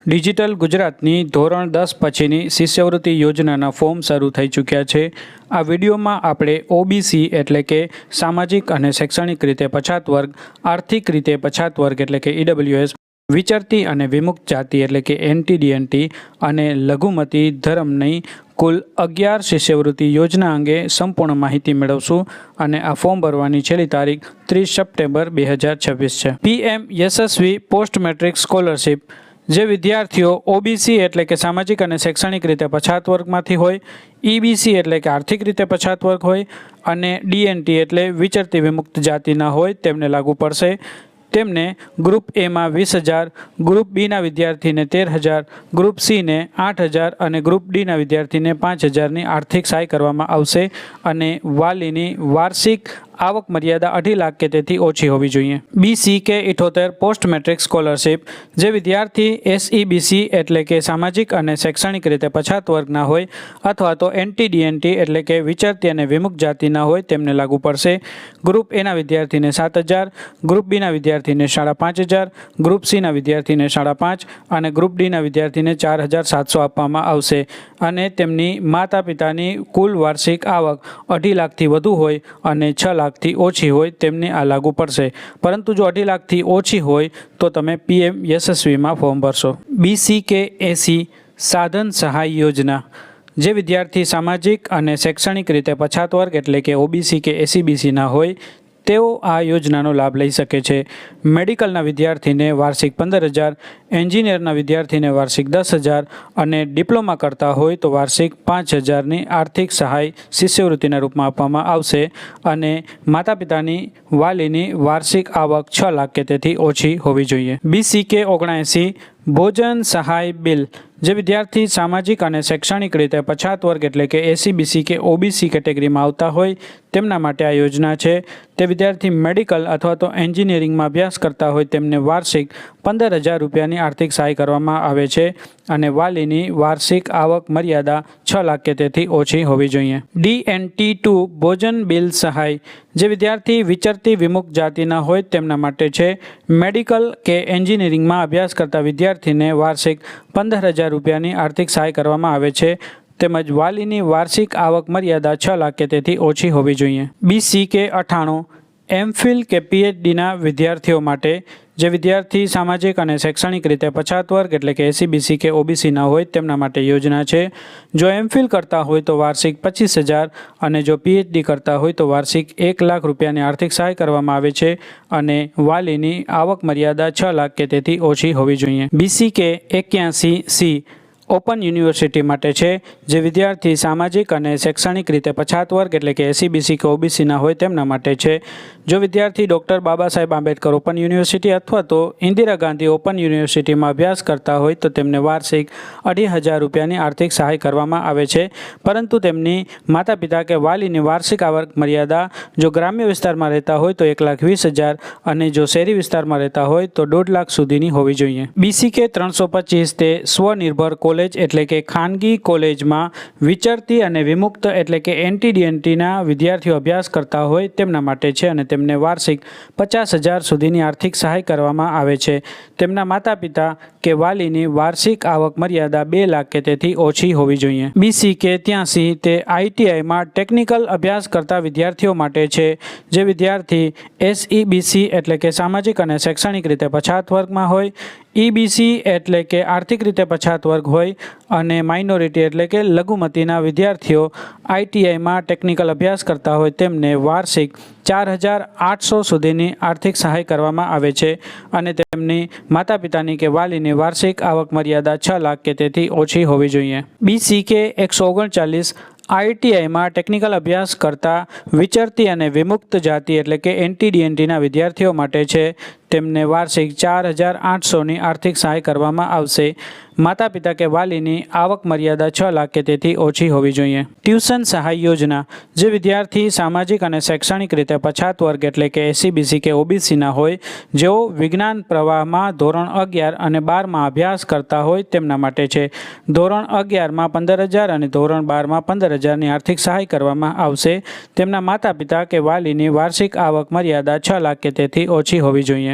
Digital ગુજરાતની ધોરણ 10 પછીની શિષ્યવૃત્તિ યોજનાના ફોર્મ શરૂ થઈ ચૂક્યા છે। આ વિડીયોમાં આપણે ઓબીસી એટલે કે સામાજિક અને શૈક્ષણિક રીતે પછાત વર્ગ, આર્થિક રીતે પછાત વર્ગ એટલે કે ઈડબ્લ્યુએસ, વિચરતી અને વિમુક્ત જાતિ એટલે કે એનટીડીએનટી અને લઘુમતી ધર્મની કુલ 11 શિષ્યવૃત્તિ યોજના અંગે સંપૂર્ણ માહિતી મેળવશું અને આ ફોર્મ ભરવાની છેલ્લી તારીખ 30 સપ્ટેમ્બર 2026 છે। પીએમ યશસ્વી પોસ્ટ મેટ્રિક સ્કોલરશિપ જે વિદ્યાર્થીઓ ઓબીસી એટલે કે સામાજિક અને શૈક્ષણિક રીતે પછાત વર્ગમાંથી હોય, ઈબીસી એટલે કે આર્થિક રીતે પછાત વર્ગ હોય અને ડીએનટી એટલે વિચરતી વિમુક્ત જાતિના હોય તેમને લાગુ પડશે। તેમને ગ્રુપ એમાં 20,000, ગ્રુપ બીના વિદ્યાર્થીને 13,000, ગ્રુપ સીને 8,000 અને ગ્રુપ ડીના વિદ્યાર્થીને 5,000ની આર્થિક સહાય કરવામાં આવશે અને વાલીની વાર્ષિક આવક મર્યાદા 2.5 લાખ કે તેથી ઓછી હોવી જોઈએ। BCK 78 પોસ્ટ મેટ્રિક સ્કોલરશિપ જે વિદ્યાર્થી એસઈબીસી એટલે કે સામાજિક અને શૈક્ષણિક રીતે પછાત વર્ગના હોય અથવા તો એનટીડીએનટી એટલે કે વિચરતી અને વિમુક્ત જાતિના હોય તેમને લાગુ પડશે। ગ્રુપ એના વિદ્યાર્થીને 7,000, ગ્રુપ બીના વિદ્યાર્થીને 5,500, ગ્રુપ સીના વિદ્યાર્થીને 5,500 અને ગ્રુપ ડીના વિદ્યાર્થીને 4,700 આપવામાં આવશે અને તેમની માતા પિતાની કુલ વાર્ષિક આવક 2.5 લાખથી વધુ હોય અને 6 લાખથી ઓછી હોય તેમને આ લાગુ પડશે, પરંતુ જો 2.5 લાખથી ઓછી હોય તો તમે પીએમ યશસ્વીમાં ફોર્મ ભરશો। BCK 80 સાધન સહાય યોજના જે વિદ્યાર્થી સામાજિક અને શૈક્ષણિક રીતે પછાત વર્ગ એટલે કે ઓબીસી કે એસસીબીસીના હોય તેઓ આ યોજનાનો લાભ લઈ શકે છે। મેડિકલના વિદ્યાર્થીને વાર્ષિક 15,000, એન્જિનિયરના વિદ્યાર્થીને વાર્ષિક 10,000 અને ડિપ્લોમા કરતા હોય તો વાર્ષિક 5,000ની આર્થિક સહાય શિષ્યવૃત્તિના રૂપમાં આપવામાં આવશે અને માતા પિતાની વાલીની વાર્ષિક આવક 6 લાખ કે તેથી ઓછી હોવી જોઈએ। BCK 79 ભોજન સહાય બિલ જે વિદ્યાર્થી સામાજિક અને શૈક્ષણિક રીતે પછાત વર્ગ એટલે કે એસસીબીસી કે ઓબીસી કેટેગરીમાં આવતા હોય તેમના માટે આ યોજના છે। તે વિદ્યાર્થી મેડિકલ અથવા તો એન્જિનિયરિંગમાં અભ્યાસ કરતા હોય તેમને વાર્ષિક 15,000 રૂપિયાની આર્થિક સહાય કરવામાં આવે છે અને વાલીની વાર્ષિક આવક મર્યાદા 6 લાખ કે તેથી ઓછી હોવી જોઈએ। DNT2 ભોજન બિલ સહાય જે વિદ્યાર્થી વિચરતી વિમુક્ત જાતિના હોય તેમના માટે છે। મેડિકલ કે એન્જિનિયરિંગમાં અભ્યાસ કરતા વિદ્યાર્થીને વાર્ષિક 15,000 રૂપિયાની આર્થિક સહાય કરવામાં આવે છે તેમજ વાલીની વાર્ષિક આવક મર્યાદા 6 લાખ કે તેથી ઓછી હોવી જોઈએ। BCK 98 એમફિલ કે પીએચડીના વિદ્યાર્થીઓ માટે જે વિદ્યાર્થી સામાજિક અને શૈક્ષણિક રીતે પછાત વર્ગ એટલે કે એસસીબીસી કે ઓબીસીના હોય તેમના માટે યોજના છે। જો એમફિલ કરતા હોય તો વાર્ષિક 25,000 અને જો પીએચડી કરતા હોય તો વાર્ષિક 1 લાખ રૂપિયાની આર્થિક સહાય કરવામાં આવે છે અને વાલીની આવક મર્યાદા 6 લાખ કે તેથી ઓછી હોવી જોઈએ। BCK 81C ઓપન યુનિવર્સિટી માટે છે જે વિદ્યાર્થી સામાજિક અને શૈક્ષણિક રીતે પછાત વર્ગ એટલે કે એસસીબીસી કે ઓબીસીના હોય તેમના માટે છે। જો વિદ્યાર્થી doctor Baba Saheb Ambedkar open university અથવા તો ઇન્દિરા ગાંધી ઓપન યુનિવર્સિટીમાં અભ્યાસ કરતા હોય તો તેમને વાર્ષિક 2,500 રૂપિયાની આર્થિક સહાય કરવામાં આવે છે, પરંતુ તેમની માતા પિતા કે વાલીની વાર્ષિક આવક મર્યાદા જો ગ્રામ્ય વિસ્તારમાં રહેતા હોય તો 1,20,000 અને જો શહેરી વિસ્તારમાં રહેતા હોય તો 1.5 લાખ સુધીની હોવી જોઈએ। BCK 325 તે સ્વનિર્ભર કોલેજ એટલે કે ખાનગી કોલેજમાં વિચરતી અને વિમુક્ત એટલે કે એનટીડીએનટીના વિદ્યાર્થીઓ અભ્યાસ કરતા હોય તેમના માટે છે અને તેમને વાર્ષિક 50,000 સુધીની આર્થિક સહાય કરવામાં આવે છે। તેમના માતા પિતા કે વાલીની વાર્ષિક આવક મર્યાદા 2 લાખ કે તેથી ઓછી હોવી જોઈએ। BCK 83 તે આઈટીઆઈમાં ટેકનિકલ અભ્યાસ કરતા વિદ્યાર્થીઓ માટે છે જે વિદ્યાર્થી એસઈબીસી એટલે કે સામાજિક અને શૈક્ષણિક રીતે પછાત વર્ગમાં હોય, ઈબીસી એટલે કે આર્થિક રીતે પછાત વર્ગ હોય અને માઇનોરિટી એટલે કે લઘુમતીના વિદ્યાર્થીઓ આઈટીઆઈમાં ટેકનિકલ અભ્યાસ કરતા હોય તેમને વાર્ષિક 4,800 સુધીની આર્થિક સહાય કરવામાં આવે છે અને તેમની માતા પિતાની કે વાલીની વાર્ષિક આવક મર્યાદા 6 લાખ કે તેથી ઓછી હોવી જોઈએ। BCK 139 આઈટીઆઈમાં ટેકનિકલ અભ્યાસ કરતા વિચરતી અને વિમુક્ત જાતિ એટલે કે એનટીડીએનટીના વિદ્યાર્થીઓ માટે છે। તેમને વાર્ષિક 4,800ની આર્થિક સહાય કરવામાં આવશે। માતા પિતા કે વાલીની આવક મર્યાદા 6 લાખ કે તેથી ઓછી હોવી જોઈએ। ટ્યુશન સહાય યોજના જે વિદ્યાર્થી સામાજિક અને શૈક્ષણિક રીતે પછાત વર્ગ એટલે કે એસસીબીસી કે ઓબીસીના હોય જેઓ વિજ્ઞાન પ્રવાહમાં ધોરણ 11 અને 12માં અભ્યાસ કરતા હોય તેમના માટે છે। ધોરણ 11માં 15,000 અને ધોરણ 12માં 15,000ની આર્થિક સહાય કરવામાં આવશે। તેમના માતા પિતા કે વાલીની વાર્ષિક આવક મર્યાદા 6 લાખ કે તેથી ઓછી હોવી જોઈએ।